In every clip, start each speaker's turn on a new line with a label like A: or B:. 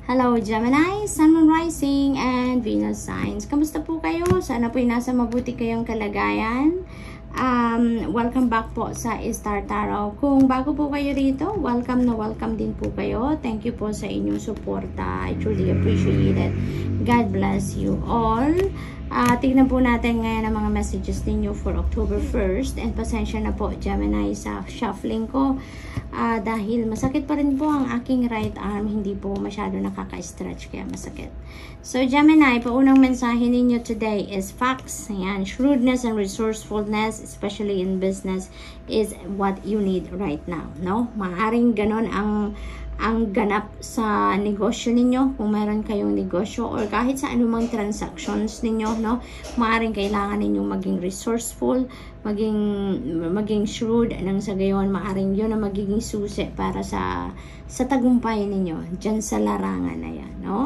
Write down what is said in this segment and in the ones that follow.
A: Hello Gemini, Sun, Moon, Rising, and Venus signs. Kamusta po kayo? Sana po nasa mabuti kayong kalagayan. Welcome back po sa Star Tarot. Kung bago po kayo rito, welcome din po kayo. Thank you po sa inyong suporta. I truly appreciate it. God bless you all. Tignan po natin ngayon ang mga messages ninyo for October 1st. And pasensya na po, Gemini, sa shuffling ko. Dahil masakit pa rin po ang aking right arm. Hindi po masyado nakaka-stretch kaya masakit. So, Gemini, paunang mensahe ninyo today is facts. Ayan, shrewdness and resourcefulness, especially in business, is what you need right now. No? Maaring ganon ang ganap sa negosyo ninyo, kung meron kayong negosyo or kahit sa anumang transactions ninyo, no? Maaring kailangan ninyong maging resourceful, maging shrewd, nang sa gayon maaring yun ang magiging susi para sa tagumpay ninyo dyan sa larangan na yan, no?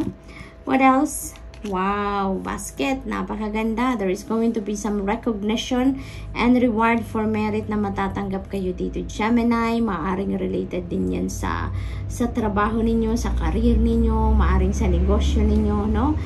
A: What else? Wow, basket, napakaganda. There is going to be some recognition and reward for merit na matatanggap kayo dito, Gemini. Maaring related din yan sa trabaho ninyo, sa career ninyo, maaring sa negosyo ninyo, no?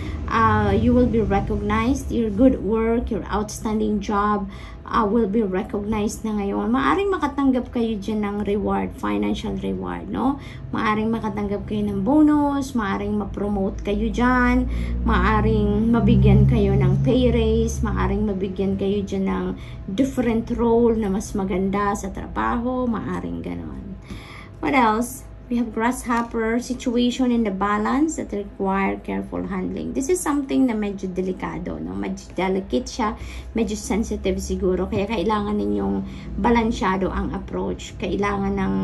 A: You will be recognized. Your good work, your outstanding job will be recognized na ngayon. Maaring makatanggap kayo dyan ng reward, financial reward, no? Maaring makatanggap kayo ng bonus, maaring ma-promote kayo dyan, maaring mabigyan kayo ng pay raise, maaring mabigyan kayo dyan ng different role na mas maganda sa trabaho, maaring ganon. What else? We have grasshopper, situation in the balance that require careful handling. This is something na medyo delikado, no? Medyo delicate siya, medyo sensitive siguro. Kaya kailangan ninyong balansyado ang approach. Kailangan ng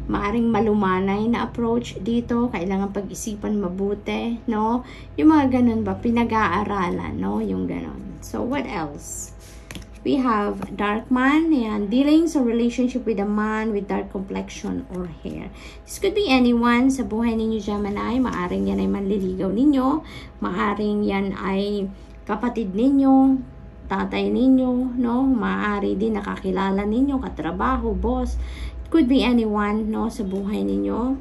A: maaring malumanay na approach dito. Kailangan pag-isipan mabuti, no? Yung mga ganun ba, pinag-aaralan, no? Yung ganun. So, what else? We have dark man, and dealings or relationship with a man with dark complexion or hair. This could be anyone sa buhay ninyo, Gemini. Maaring yan ay manliligaw ninyo. Maaring yan ay kapatid ninyo, tatay ninyo, no? Maari din nakakilala ninyo, katrabaho, boss. It could be anyone, no, sa buhay ninyo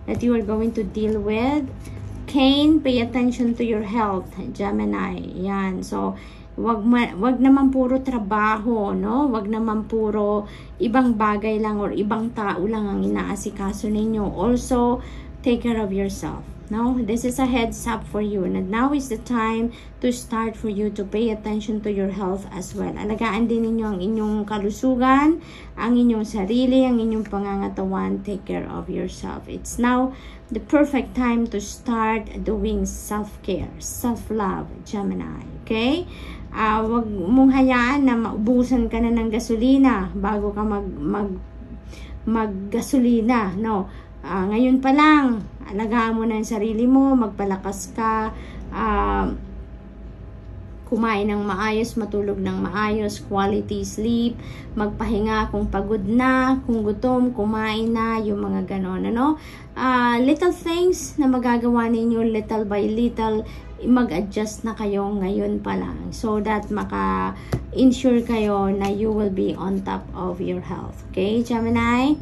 A: that you are going to deal with. Cain, pay attention to your health, Gemini. Yan. So, wag naman puro trabaho, no? Wag naman puro ibang bagay lang or ibang tao lang ang inaasikaso ninyo. Also, take care of yourself, no? This is a heads up for you. And now is the time to start for you to pay attention to your health as well. Alagaan din ninyo ang inyong kalusugan, ang inyong sarili, ang inyong pangangatawan. Take care of yourself. It's now the perfect time to start doing self-care, self-love, Gemini. Okay? Wag mong hayaan na maubusan ka na ng gasolina bago ka maggasolina, no? Ngayon pa lang, alagaan mo na yung sarili mo, magpalakas ka, kumain ng maayos, matulog ng maayos, quality sleep, magpahinga kung pagod na, kung gutom, kumain na, yung mga ganon, ano? Little things na magagawa ninyo little by little, mag-adjust na kayo ngayon pa lang so that maka-ensure kayo na you will be on top of your health. Okay, Gemini?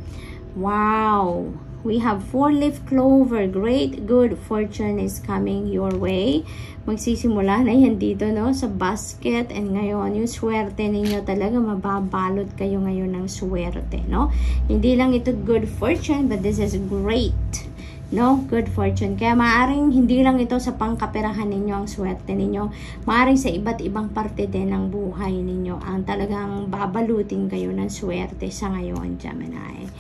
A: Wow! We have 4-leaf clover. Great, good fortune is coming your way. Magsisimula na yan dito, no? Sa basket. And ngayon, yung swerte ninyo talaga, mababalot kayo ngayon ng swerte, no? Hindi lang ito good fortune, but this is great, no? Good fortune. Kaya maaring hindi lang ito sa pangkaperahan ninyo ang swerte ninyo. Maaring sa iba't ibang parte din ng buhay ninyo ang talagang babalutin kayo ng swerte sa ngayon, Gemini.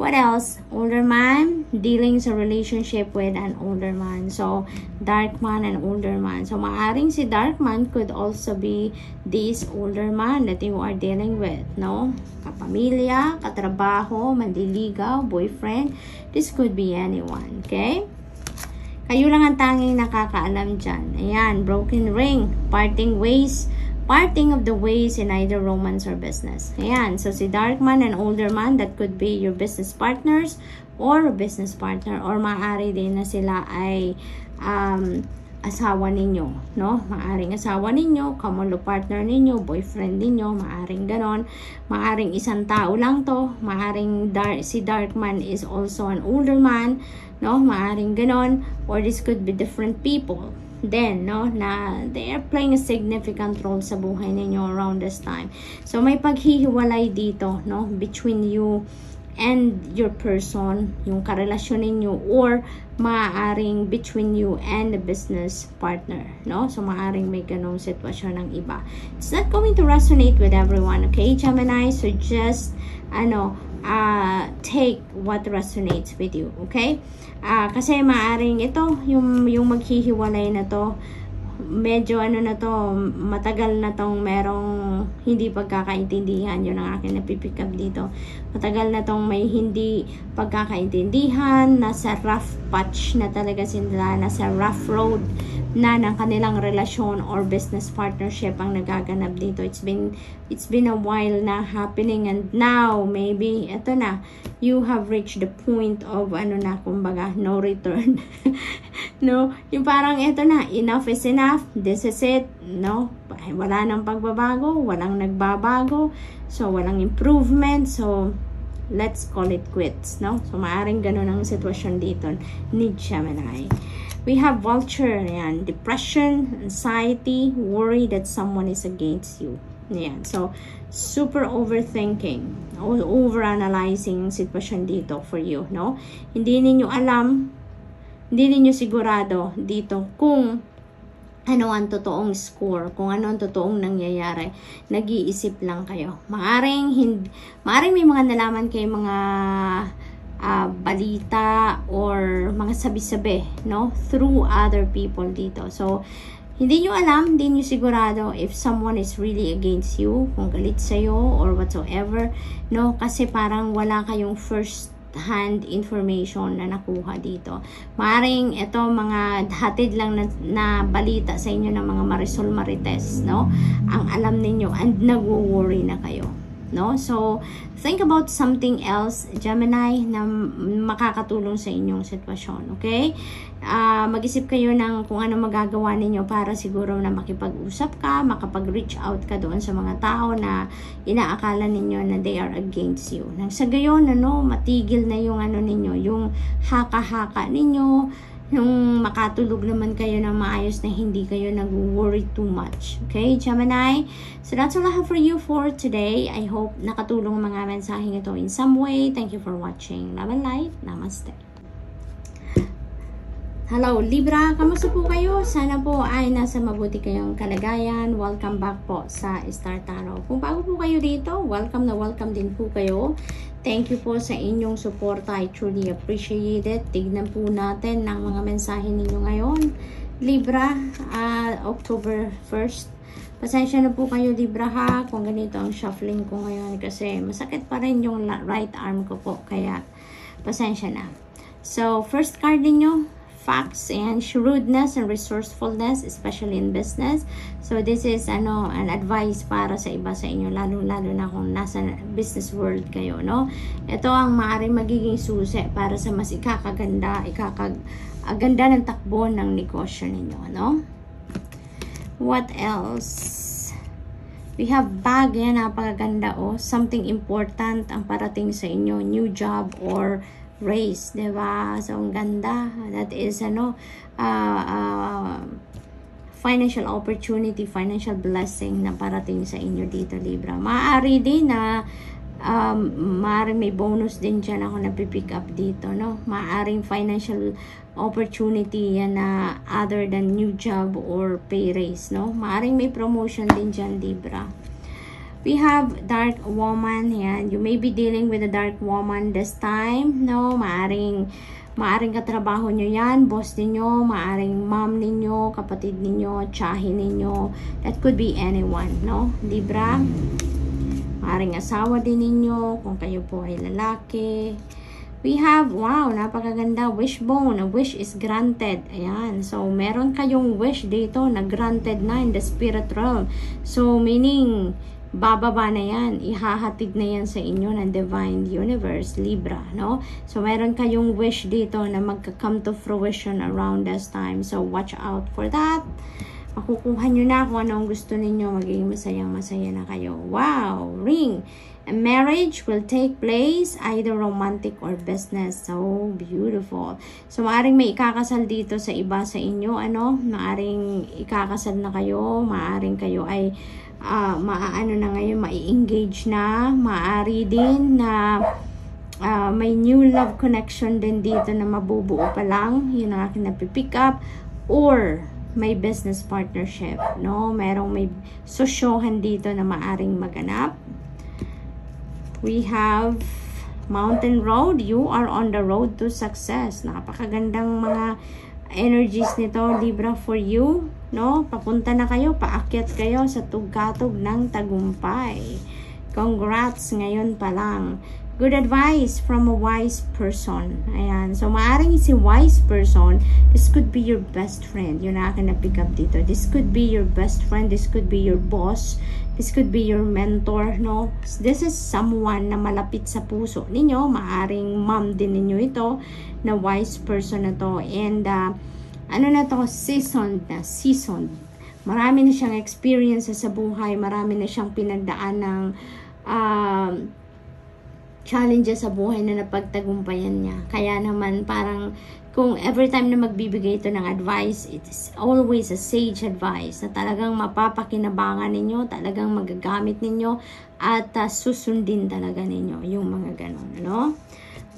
A: What else? Older man, dealing sa relationship with an older man. So, dark man and older man. So, maaring si dark man could also be this older man that you are dealing with, no? Kapamilya, katrabaho, mandiligaw, boyfriend. This could be anyone, okay? Kayo lang ang tanging nakakaalam dyan. Ayan, broken ring, parting ways, parting of the ways in either romance or business. Ayan, so si dark man and older man, that could be your business partners or a business partner, or maaari din na sila ay asawa ninyo, no? Maaring asawa ninyo, common law partner ninyo, boyfriend ninyo, maaring ganon. Maaring isang tao lang to, maaring si Darkman is also an older man, no? Maaring ganon, or this could be different people. Then, no, na they are playing a significant role sa buhay ninyo around this time. So, may paghihiwalay dito, no, between you and your person, yung karelasyon ninyo, or maaaring between you and the business partner, no? So, maaaring may ganong sitwasyon ng iba. It's not going to resonate with everyone, okay, Gemini? So, just, take what resonates with you, okay? Kasi maaaring ito, yung maghihiwalay na to, medyo na to, matagal na tong merong hindi pagkakaintindihan. Yun ang akin napipick up dito. Matagal na tong may hindi pagkakaintindihan, nasa rough patch na talaga sila, nasa rough road na ng kanilang relasyon or business partnership ang nagaganap dito. It's been a while na happening, and now maybe ito na, you have reached the point of kumbaga no return. No, yung parang ito na, enough is enough, this is it, no? Wala nang pagbabago, walang nagbabago, so walang improvement, so let's call it quits, no? So maaring ganun ang sitwasyon dito ni Gemini. We have vulture, yan, depression, anxiety, worry that someone is against you. Yan, so super overthinking, overanalyzing sitwasyon dito for you, no? Hindi ninyo alam, hindi ninyo sigurado dito kung ano ang totoong score, kung ano ang totoong nangyayari. Nag-iisip lang kayo. Maaring may mga nalaman kayo, mga balita or mga sabi-sabi, no, through other people dito. So hindi nyo alam, hindi nyo sigurado if someone is really against you, kung galit sa'yo or whatsoever, no, kasi parang wala kayong first hand information na nakuha dito. Maaring ito mga hatid lang na balita sa inyo ng mga Marisol Marites, no, ang alam ninyo, and nagwo-worry na kayo, no? So think about something else, Gemini, na makakatulong sa inyong sitwasyon, okay? Mag-isip kayo ng kung ano magagawa ninyo para siguro na makipag-usap ka, makapag-reach out ka doon sa mga tao na inaakala ninyo na they are against you. Nang sa gayon, matigil na yung ninyo, yung haka-haka ninyo, yung makatulog naman kayo ng maayos na hindi kayo nag-worry too much. Okay, Gemini? So that's all I have for you for today. I hope nakatulong mga mensaheng ito in some way. Thank you for watching. Love and light. Namaste. Hello, Libra. Kamusta po kayo? Sana po ay nasa mabuti kayong kalagayan. Welcome back po sa Star Tarot. Kung bago po kayo dito, welcome na welcome din po kayo. Thank you po sa inyong suporta. I truly appreciate it. Tignan po natin ang mga mensahe ninyo ngayon. Libra, October 1st. Pasensya na po kayo, Libra, ha, kung ganito ang shuffling ko ngayon kasi masakit pa rin yung right arm ko po. Kaya, pasensya na. So, first card ninyo, facts and shrewdness and resourcefulness, especially in business. So this is an advice para sa iba sa inyo, lalo na kung nasa business world kayo, no? Ito ang maaaring magiging susi para sa mas ikakaganda ng takbo ng negosyo ninyo, no? What else? We have bag, yan, napakaganda, oh. Something important ang parating sa inyo, new job or race, diba? So, ang ganda. That is, financial opportunity, financial blessing na parating sa inyo dito, Libra. Maaari din na, maaari may bonus din dyan ako napipick up dito, no? Maaring financial opportunity yan na other than new job or pay raise, no? Maaring may promotion din dyan, Libra. We have dark woman, yan. You may be dealing with a dark woman this time, no? Maaring katrabaho nyo yan, boss ninyo, maaring mom ninyo, kapatid ninyo, tsahin ninyo. That could be anyone, no? Libra. Maaring asawa din ninyo, kung kayo po ay lalaki. We have, wow, napakaganda, wishbone. A wish is granted. Ayan. So, meron kayong wish dito na granted na in the spirit realm. So, meaning, bababa na yan. Ihahatid na yan sa inyo ng Divine Universe, Libra, no? So, meron kayong wish dito na magka-come to fruition around this time. So, watch out for that. Makukuha nyo na kung anong gusto ninyo. Magiging masayang-masaya na kayo. Wow! Ring! A marriage will take place, either romantic or business. So beautiful. So, maaring may ikakasal dito sa iba sa inyo, ano? Maaring ikakasal na kayo. Maaring kayo ay maaano na ngayon, mai-engage na. Maari din na may new love connection din dito na mabubuo pa lang. Yun ang aking napipick up. Or may business partnership, no? Merong may sosyohan dito na maaring maganap. We have Mountain Road. You are on the road to success. Napakagandang mga energies nito, Libra, for you, no? Papunta na kayo, paakyat kayo sa tugkatog ng tagumpay. Congrats ngayon pa lang. Good advice from a wise person. Ayan. So, maaring si wise person, this could be your best friend. Yun na akin na pick up dito. This could be your best friend. This could be your boss. This could be your mentor, no? This is someone na malapit sa puso ninyo. Maaring mom din ninyo ito, na wise person na to. And, ano na to? Seasoned. Marami na siyang experience sa buhay. Marami na siyang pinagdaan ng challenges sa buhay na napagtagumpayan niya. Kaya naman parang kung every time na magbibigay ito ng advice, it is always a sage advice na talagang mapapakinabangan ninyo, talagang magagamit ninyo at susundin talaga ninyo yung mga ganon, no?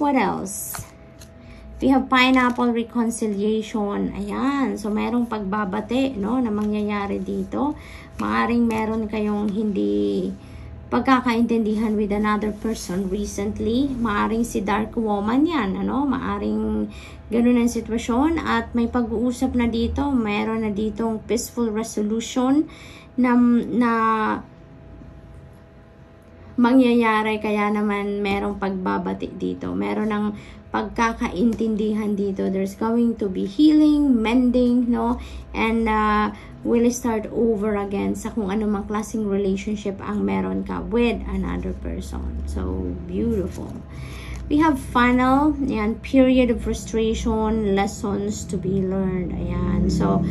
A: What else? We have pineapple reconciliation. Ayan. So, merong pagbabate, no, na mangyayari dito. Maaring meron kayong hindi pagkakaintindihan with another person recently. Maaring si dark woman yan, ano? Maaring ganun ang sitwasyon at may pag-uusap na dito. Meron na ditong peaceful resolution na mangyayari, kaya naman merong pagbabati dito. Meron ng pagkakaintindihan dito. There's going to be healing, mending, no? And will start over again sa kung ano mang klaseng relationship ang meron ka with another person. So, beautiful. We have funnel, ayan, period of frustration, lessons to be learned. Ayan. So,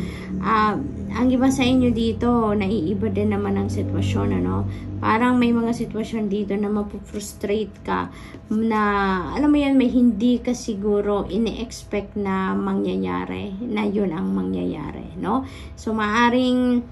A: ang iba sa inyo dito, naiiba din naman ang sitwasyon, ano? Parang may mga sitwasyon dito na mapufrustrate ka, na, alam mo yan, may hindi ka siguro ini-expect na mangyayari, na yun ang mangyayari, no? So, maaring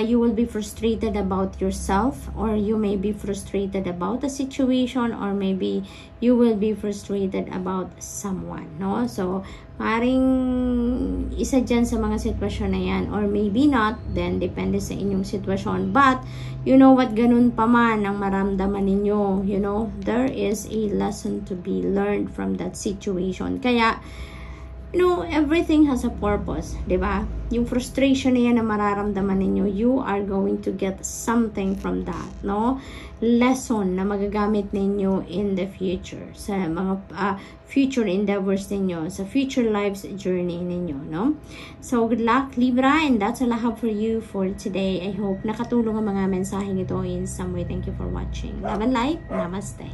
A: you will be frustrated about yourself, or you may be frustrated about the situation, or maybe you will be frustrated about someone, no? So, maaaring isa dyan sa mga sitwasyon na yan, or maybe not, then depende sa inyong sitwasyon. But, you know what, ganun pa man ang maramdaman ninyo, you know, there is a lesson to be learned from that situation. Kaya, you know, everything has a purpose, diba? Yung frustration na yan na mararamdaman ninyo, you are going to get something from that, no? Lesson na magagamit ninyo in the future, sa mga future endeavors ninyo, sa future lives journey ninyo, no? So, good luck, Libra, and that's all I have for you for today. I hope nakatulong ang mga mensaheng ito in some way. Thank you for watching. Love and light. Namaste.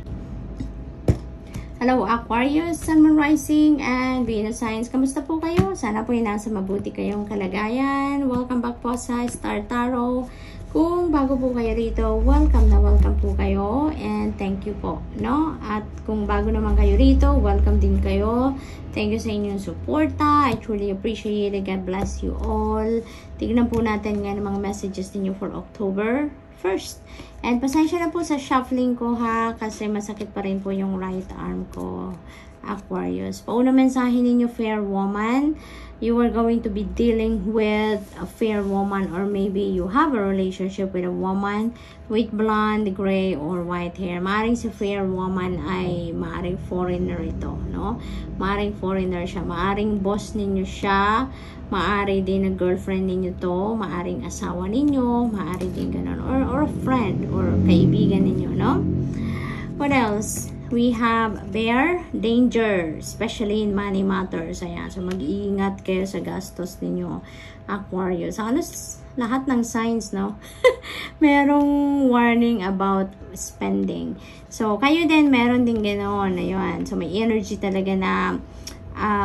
A: Hello Aquarius, Sun, Moon, Rising, and Venus signs. Kamusta po kayo? Sana po nasa mabuti kayong kalagayan. Welcome back po sa Star Tarot. Kung bago po kayo rito, welcome na welcome po kayo. And thank you po, no? At kung bago naman kayo rito, welcome din kayo. Thank you sa inyong suporta. I truly appreciate it. God bless you all. Tignan po natin nga ng mga messages ninyo for October 1st. And pasensya na po sa shuffling ko ha, kasi masakit pa rin po yung right arm ko, Aquarius. Pauna mensahe ninyo, fair woman. You are going to be dealing with a fair woman, or maybe you have a relationship with a woman with blonde, gray, or white hair. Maaring si fair woman ay maaring foreigner ito, no? Maaring foreigner siya. Maaring boss ninyo siya. Maari din na girlfriend ninyo to, maaring asawa ninyo, maari din ganun, or a friend, or kaibigan ninyo, no? What else? We have bear, danger, especially in money matters. Ayan. So, mag-iingat kayo sa gastos ninyo, Aquarius. Halos lahat ng signs, no? Merong warning about spending. So, kayo din, meron din ganoon. Ayun. So, may energy talaga na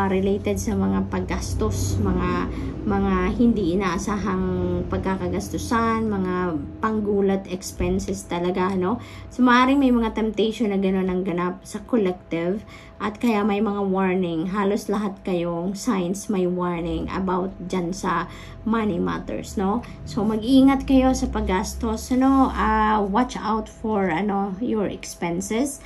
A: related sa mga paggastos, mga hindi inaasahang pagkakagastusan, mga panggulat expenses talaga, no? So, maaaring may mga temptation na gano'n ang ganap sa collective at kaya may mga warning. Halos lahat kayong signs may warning about dyan sa money matters, no? So, mag-iingat kayo sa paggastos, no? Watch out for, your expenses.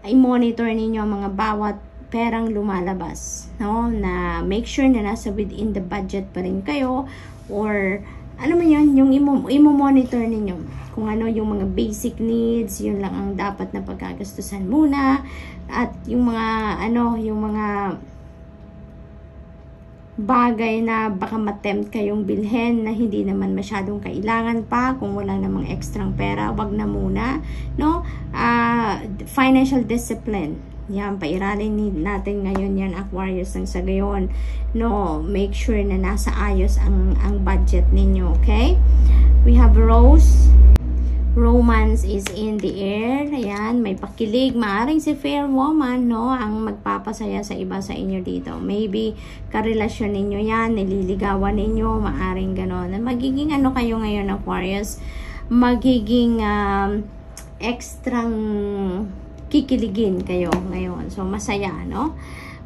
A: I-monitor ninyo ang mga bawat perang lumalabas, no? Na make sure na nasa within the budget pa rin kayo, or ano man yun, yung imo-monitor ninyo kung ano yung mga basic needs, yun lang ang dapat na pagkagastusan muna, at yung mga yung mga bagay na baka matempt kayong bilhin na hindi naman masyadong kailangan pa, kung wala namang extrang pera, wag na muna, no? Financial discipline, yan, pairalin natin ngayon yan, Aquarius, ng sa gayon, no? Make sure na nasa ayos ang budget ninyo, okay? We have Rose. Romance is in the air. Ayan, may pakilig. Maaring si fair woman, no, ang magpapasaya sa iba sa inyo dito. Maybe karelasyon ninyo yan, nililigawan ninyo, maaring ganon. Magiging kayo ngayon, Aquarius? Magiging extrang kikiligin kayo ngayon. So, masaya, no?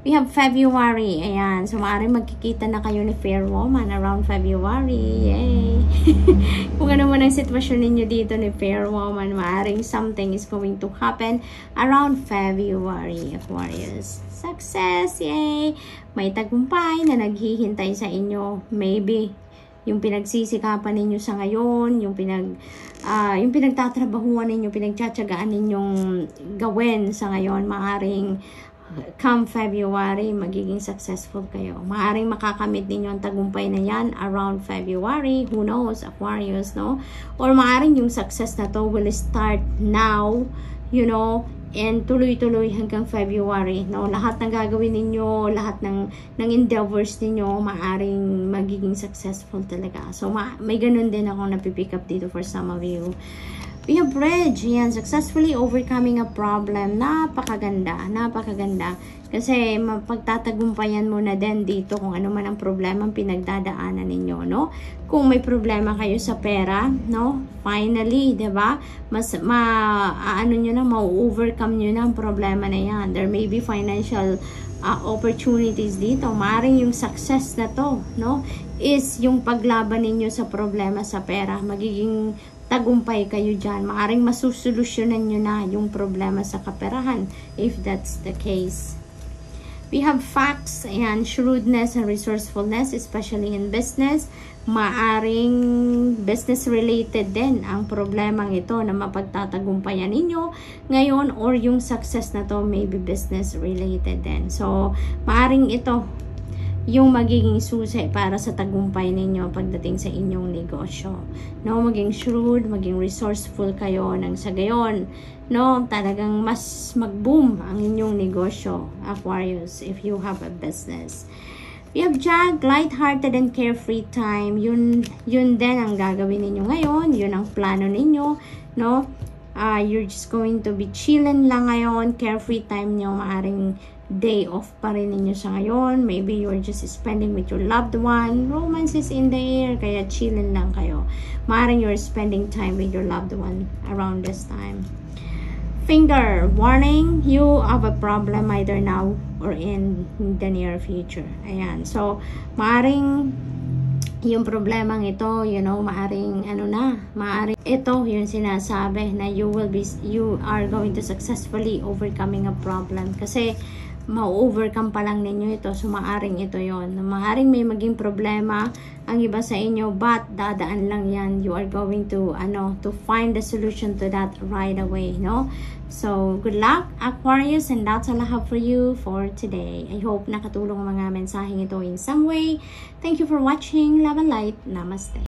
A: We have February. Ayan. So, maaaring magkikita na kayo ni fair woman around February. Yay! Kung ano man ang sitwasyon ninyo dito ni fair woman, maaaring something is going to happen around February, Aquarius. Success! Yay! May tagumpay na naghihintay sa inyo. Maybe yung pinagsisikapan ninyo sa ngayon, yung pinagtatrabahuan ninyo, pinagtsatsagaan ninyong gawin sa ngayon, maaaring come February, magiging successful kayo. Maaaring makakamit ninyo ang tagumpay na yan around February. Who knows, Aquarius, no? Or maaaring yung success na to will start now, you know, and tuloy-tuloy hanggang February, no? Lahat ng gagawin ninyo, lahat ng endeavors ninyo, maaaring magiging successful talaga. So, may ganun din ako napipick up dito for some of you. We have Bridge. Yan, successfully overcoming a problem. Napakaganda, napakaganda. Kasi mapagtatagumpayan mo na din dito kung ano man ang problema ang pinagdadaanan ninyo, no? Kung may problema kayo sa pera, no? Finally, 'di ba? Mas ma-overcome nyo na ang problema na yan. There may be financial opportunities dito. Maaaring yung success na to, no, is yung paglaban ninyo sa problema sa pera. Magiging tagumpay kayo dyan. Maaaring masusolusyonan nyo na yung problema sa kaperahan, if that's the case. We have facts and shrewdness and resourcefulness, especially in business. Maaring business-related din ang problemang ito na mapagtatagumpayan ninyo ngayon, or yung success na to may be business-related din. So, maaring ito yung magiging susi para sa tagumpay ninyo pagdating sa inyong negosyo. No, maging shrewd, maging resourceful kayo nang sa gayon, no, talagang mas mag-boom ang inyong negosyo, Aquarius, if you have a business. We have Jag, light-hearted and carefree time. Yun din ang gagawin ninyo ngayon. Yun ang plano ninyo, no? You're just going to be chilling lang ngayon. Carefree time nyo, maaring day off pa rin ninyo sa ngayon. Maybe you're just spending with your loved one. Romance is in the air, kaya chilling lang kayo. Maaring you're spending time with your loved one around this time. Finger, warning, you have a problem either now or in the near future. Ayan. So, maaring yung problemang ito, you know, maaring maaring ito yung sinasabi na you are going to successfully overcoming a problem. Kasi ma-overcome pa lang ninyo ito. So, maaring ito yon. Maaring may maging problema ang iba sa inyo, but dadaan lang yan. You are going to, to find the solution to that right away, no? So, good luck, Aquarius, and that's all I have for you for today. I hope nakatulong ang mga mensaheng ito in some way. Thank you for watching. Love and light. Namaste.